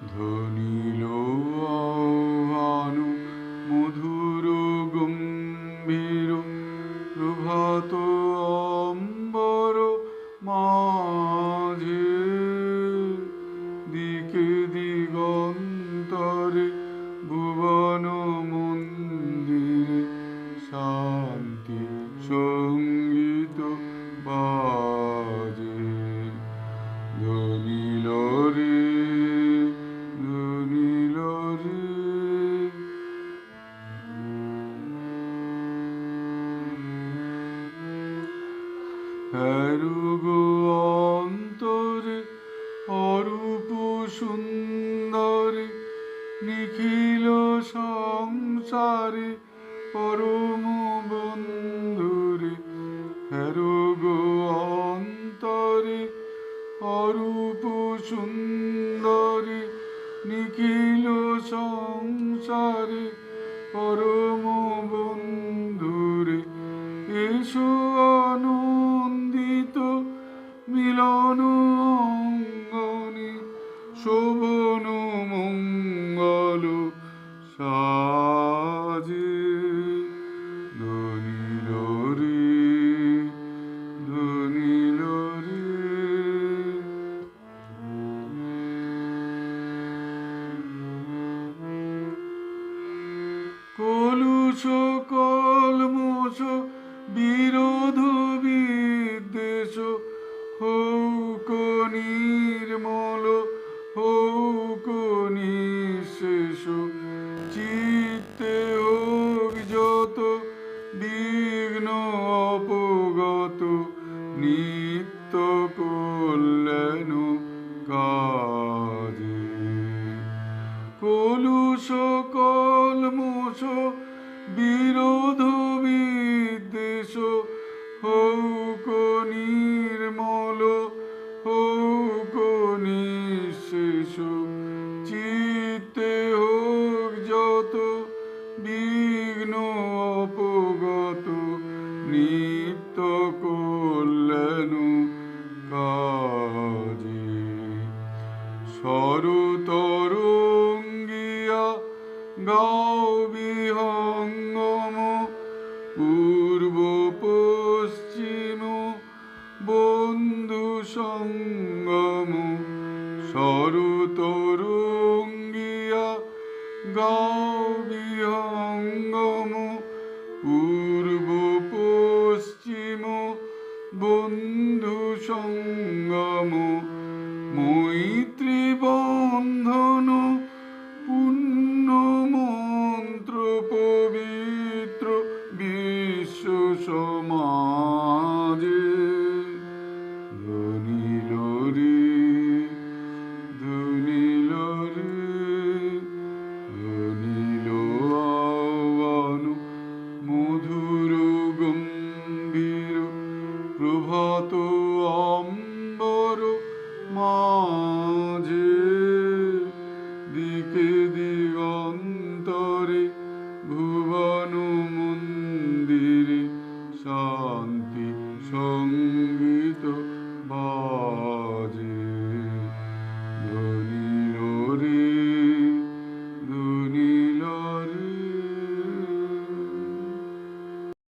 ধ্বনিল আহ্বান মধুর গম্ভীর প্রভাত অম্বর মাঝে দিকে দিগন্তরে ভুবন মন্দিরে শান্তি সঙ্গীত বাজে ধ্বনিল রে ধ্বনিল রে হ্যারুগো অন্তরে অরূপ সুন্দরে নিখিল সংসারে পরম বন্ধুরে হ্যারুগো অন্তরে অরূপ সুন্দরে নিখিল সংসারে পরম বন্ধুরে এসো আনন্দিত মিলন অঙ্গনে শোভন মঙ্গল সাজে ধ্বনিল রে ধ্বনিল রে কলুষ কলমোষ বিরোধ বিদ্বেষ হৌক নির্মল হৌক নিঃশেষ চিত্তে হোক যত বিঘ্ন অপগত নিত্য কল্যাণ কাজে কলুষ কলমোষ বিরোধ বিদ্বেষ হৌক নির্মল হৌক নিঃশেষ চিত্তে হোক যত বিঘ্ন অপগত নিত্য কল্যাণ কাজে সরতরঙ্গিয়া গাও বিহঙ্গম পূর্ব পশ্চিম বন্ধু সঙ্গম সরতরঙ্গিয়া গাও বিহঙ্গম পূর্ব পশ্চিম বন্ধু সঙ্গম মৈত্রী বন্ধন পুণ্য মন্ত্র পবিত্র বিশ্ব সমাজে ধ্বনিল রে ধ্বনিল রে ধ্বনিল আহ্বান মধুর গম্ভীর প্রভাত অম্বর মাঝে দিকে দিগন্তরে ভুবন মন্দিরে শান্তি সঙ্গীত